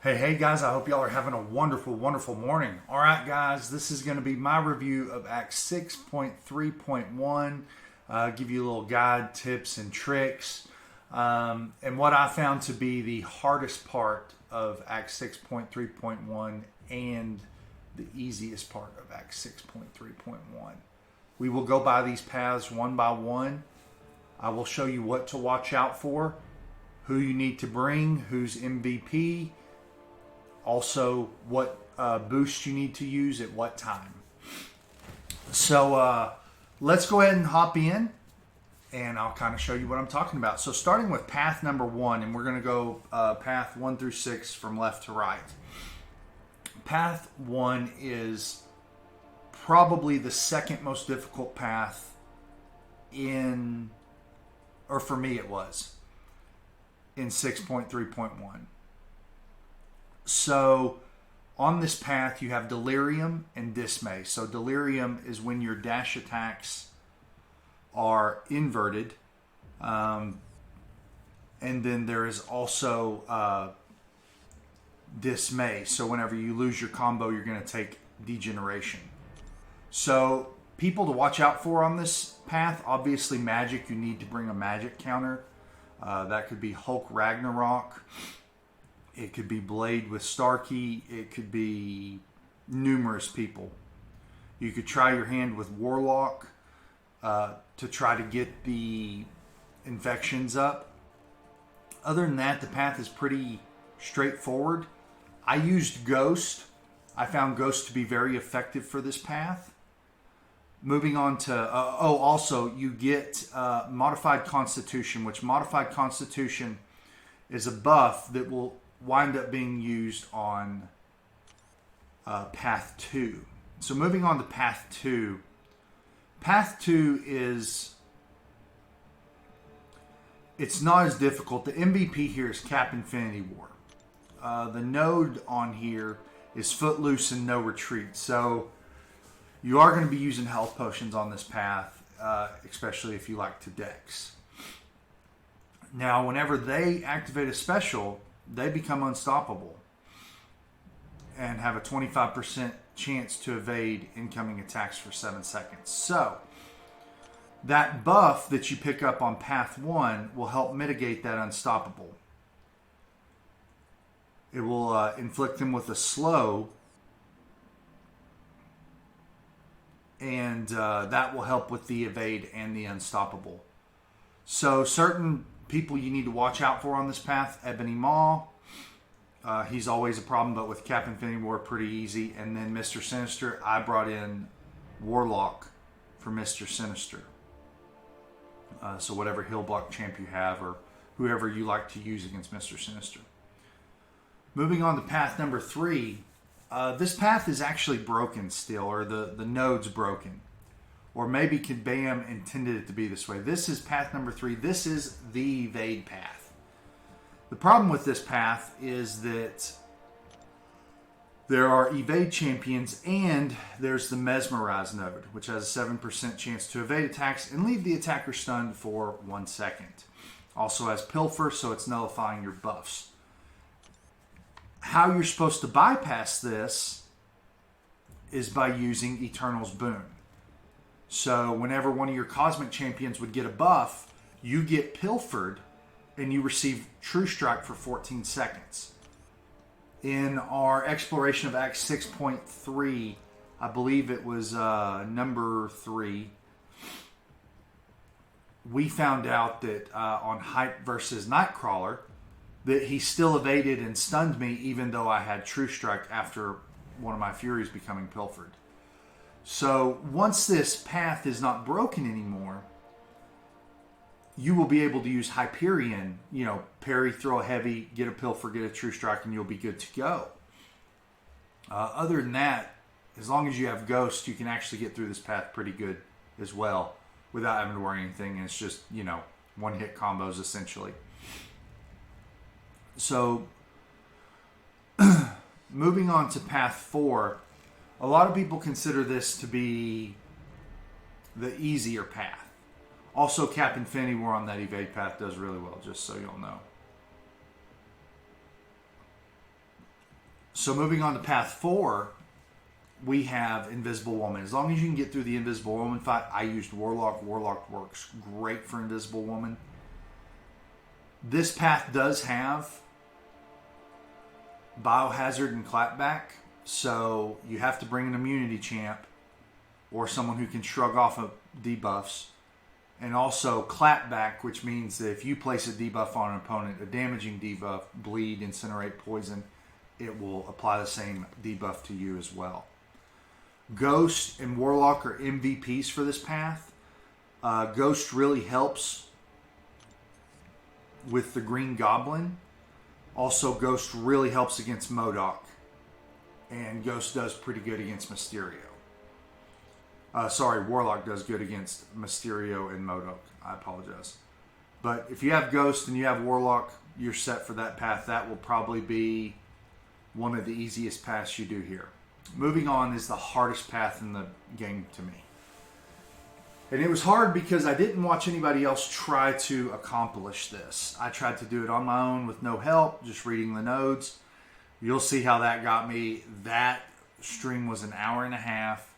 Hey guys, I hope y'all are having a wonderful morning. All right, guys, this is going to be my review of Acts 6.3.1. Give you a little guide, tips, and tricks. And what I found to be the hardest part of Acts 6.3.1 and the easiest part of Acts 6.3.1. We will go by these paths one by one. I will show you what to watch out for, who you need to bring, who's MVP, also what boost you need to use at what time. So let's go ahead and hop in, and I'll kind of show you what I'm talking about. So starting with path number 1, and we're going to go path 1 through 6 from left to right. Path 1 is probably the second most difficult path for me it was, in 6.3.1. So on this path, you have delirium and dismay. So delirium is when your dash attacks are inverted. And then there is also dismay. So whenever you lose your combo, you're going to take degeneration. So people to watch out for on this path, obviously magic. You need to bring a magic counter. That could be Hulk Ragnarok. It could be Blade with Starkey. It could be numerous people. You could try your hand with Warlock to try to get the infections up. Other than that, the path is pretty straightforward. I used Ghost. I found Ghost to be very effective for this path. Moving on to, also you get Modified Constitution, which Modified Constitution is a buff that will wind up being used on path 2. So moving on to path 2. Path 2 it's not as difficult. The MVP here is Cap Infinity War. The node on here is Footloose and No Retreat. So you are going to be using health potions on this path, especially if you like to dex. Now, whenever they activate a special, they become unstoppable and have a 25% chance to evade incoming attacks for 7 seconds. So, that buff that you pick up on path 1 will help mitigate that unstoppable. It will inflict them with a slow, and that will help with the evade and the unstoppable. So, certain people you need to watch out for on this path: Ebony Maw. He's always a problem, but with Cap Infinity War, pretty easy. And then Mr. Sinister, I brought in Warlock for Mr. Sinister. So whatever heal block champ you have, or whoever you like to use against Mr. Sinister. Moving on to path number 3. This path is actually broken still, or the node's broken. Or maybe Kabam intended it to be this way. This is path number 3. This is the evade path. The problem with this path is that there are evade champions, and there's the Mesmerize node, which has a 7% chance to evade attacks and leave the attacker stunned for 1 second. Also has Pilfer, so it's nullifying your buffs. How you're supposed to bypass this is by using Eternal's Boon. So whenever one of your Cosmic Champions would get a buff, you get pilfered and you receive True Strike for 14 seconds. In our exploration of Acts 6.3, I believe it was number 3, we found out that on Hype versus Nightcrawler, that he still evaded and stunned me even though I had True Strike after one of my Furies becoming pilfered. So once this path is not broken anymore, you will be able to use Hyperion, parry, throw a heavy, get a pilfer, get a True Strike, and you'll be good to go. Other than that, as long as you have Ghost, you can actually get through this path pretty good as well without having to worry anything. And it's just, one-hit combos essentially. So, moving on to path 4, a lot of people consider this to be the easier path. Also, Cap Infinity War on that evade path does really well, just so y'all know. So moving on to path 4, we have Invisible Woman. As long as you can get through the Invisible Woman fight, I used Warlock. Warlock works great for Invisible Woman. This path does have Biohazard and Clapback, so you have to bring an immunity champ or someone who can shrug off of debuffs. And also Clapback, which means that if you place a debuff on an opponent, a damaging debuff, bleed, incinerate, poison, it will apply the same debuff to you as well. Ghost and Warlock are MVPs for this path. Ghost really helps with the Green Goblin. Also, Ghost really helps against MODOK. And Ghost does pretty good against Mysterio. Warlock does good against Mysterio and MODOK. I apologize. But if you have Ghost and you have Warlock, you're set for that path. That will probably be one of the easiest paths you do here. Moving on is the hardest path in the game to me. And it was hard because I didn't watch anybody else try to accomplish this. I tried to do it on my own with no help, just reading the nodes. You'll see how that got me. That stream was an hour and a half.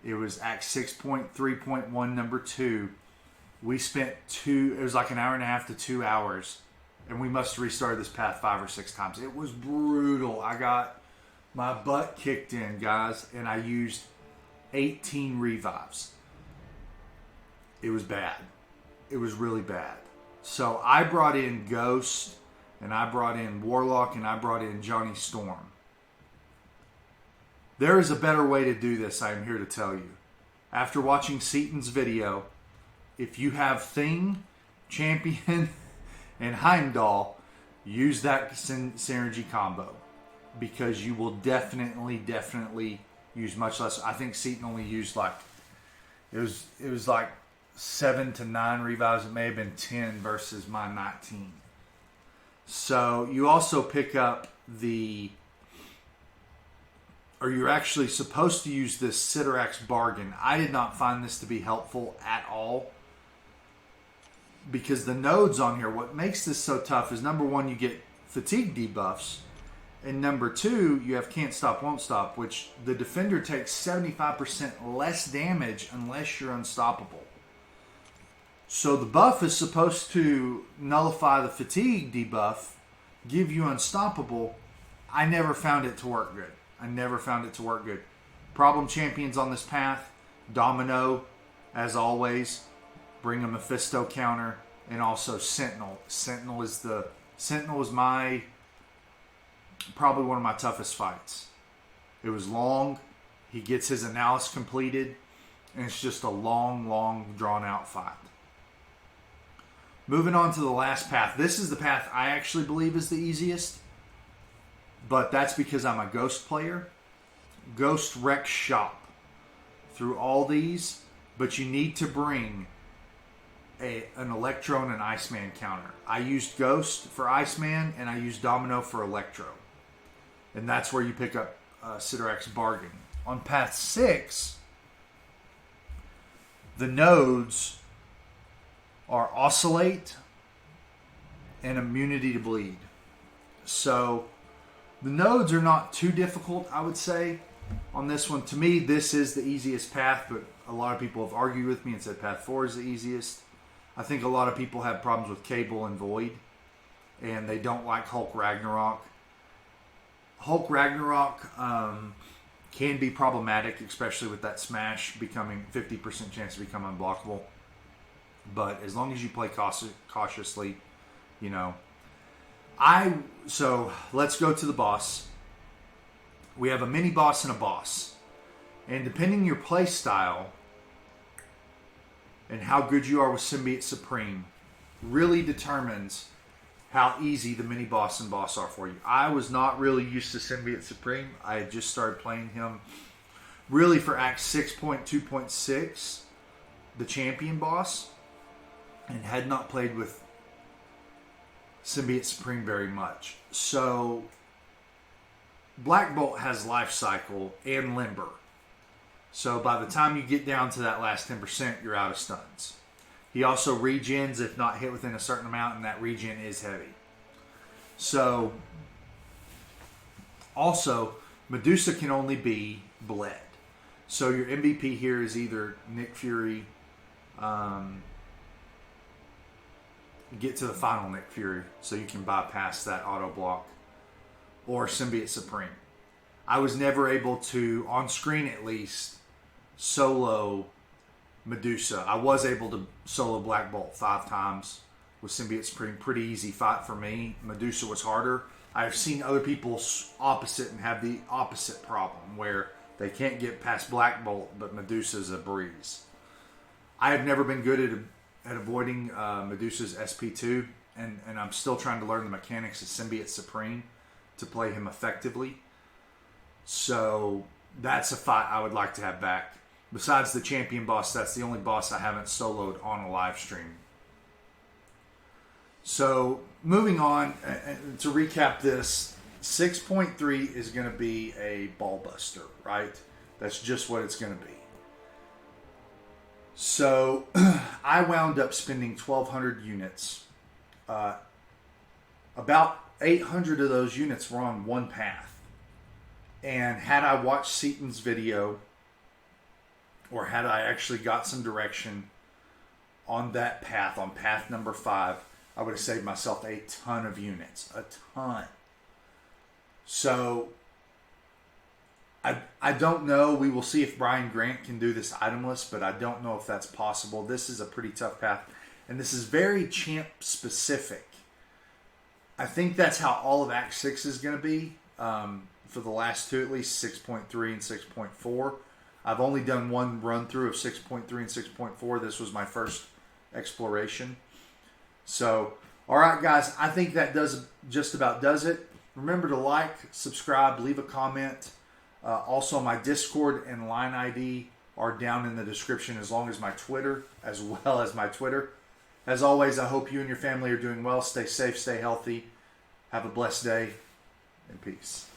It was Act 6.3.1, number 2. We spent it was like an hour and a half to 2 hours. And we must have restarted this path 5 or 6 times. It was brutal. I got my butt kicked in, guys, and I used 18 revives. It was bad. It was really bad. So I brought in Ghost, and I brought in Warlock, and I brought in Johnny Storm. There is a better way to do this, I am here to tell you. After watching Seaton's video, if you have Thing, Champion, and Heimdall, use that synergy combo. Because you will definitely use much less. I think Seaton only used it was like 7 to 9 revives. It may have been 10 versus my 19. So you also pick up you're actually supposed to use this Siderax Bargain. I did not find this to be helpful at all. Because the nodes on here, what makes this so tough is number 1, you get fatigue debuffs. And number 2, you have Can't Stop, Won't Stop, which the defender takes 75% less damage unless you're unstoppable. So the buff is supposed to nullify the fatigue debuff, give you unstoppable. I never found it to work good. Problem champions on this path, Domino, as always. Bring a Mephisto counter, and also Sentinel. Sentinel is probably one of my toughest fights. It was long. He gets his analysis completed, and it's just a long, drawn out fight. Moving on to the last path. This is the path I actually believe is the easiest, but that's because I'm a Ghost player. Ghost wrecks shop through all these, but you need to bring an Electro and an Iceman counter. I used Ghost for Iceman, and I used Domino for Electro. And that's where you pick up Siderax Bargain. On path 6, the nodes are Oscillate and Immunity to Bleed. So the nodes are not too difficult, I would say, on this one. To me, this is the easiest path, but a lot of people have argued with me and said path 4 is the easiest. I think a lot of people have problems with Cable and Void, and they don't like Hulk Ragnarok. Hulk Ragnarok can be problematic, especially with that smash becoming 50% chance to become unblockable. But as long as you play cautiously, So let's go to the boss. We have a mini boss and a boss. And depending on your play style and how good you are with Symbiote Supreme really determines how easy the mini boss and boss are for you. I was not really used to Symbiote Supreme. I had just started playing him really for Act 6.2.6, the champion boss, and had not played with Symbiote Supreme very much. So Black Bolt has Life Cycle and Limber. So by the time you get down to that last 10%, you're out of stuns. He also regens if not hit within a certain amount, and that regen is heavy. So Also, Medusa can only be bled. So your MVP here is either Nick Fury, get to the final Nick Fury so you can bypass that auto block, or Symbiote Supreme. I was never able to, on screen at least, solo Medusa. I was able to solo Black Bolt 5 times with Symbiote Supreme. Pretty easy fight for me. Medusa was harder. I've seen other people opposite and have the opposite problem where they can't get past Black Bolt, but Medusa's a breeze. I have never been good at avoiding Medusa's SP2, and I'm still trying to learn the mechanics of Symbiote Supreme to play him effectively. So that's a fight I would like to have back. Besides the champion boss, that's the only boss I haven't soloed on a live stream. So moving on, to recap this, 6.3 is going to be a ball buster, right? That's just what it's going to be. So I wound up spending 1,200 units. About 800 of those units were on one path. And had I watched Seaton's video, or had I actually got some direction on that path, on path number 5, I would have saved myself a ton of units. A ton. So I don't know. We will see if Brian Grant can do this itemless, but I don't know if that's possible. This is a pretty tough path, and this is very champ specific. I think that's how all of Act 6 is going to be, for the last two at least, 6.3 and 6.4. I've only done one run through of 6.3 and 6.4. This was my first exploration. So, all right, guys, I think that just about does it. Remember to like, subscribe, leave a comment. Also, my Discord and line ID are down in the description, as long as my Twitter, as well as my Twitter. As always, I hope you and your family are doing well. Stay safe, stay healthy. Have a blessed day, and peace.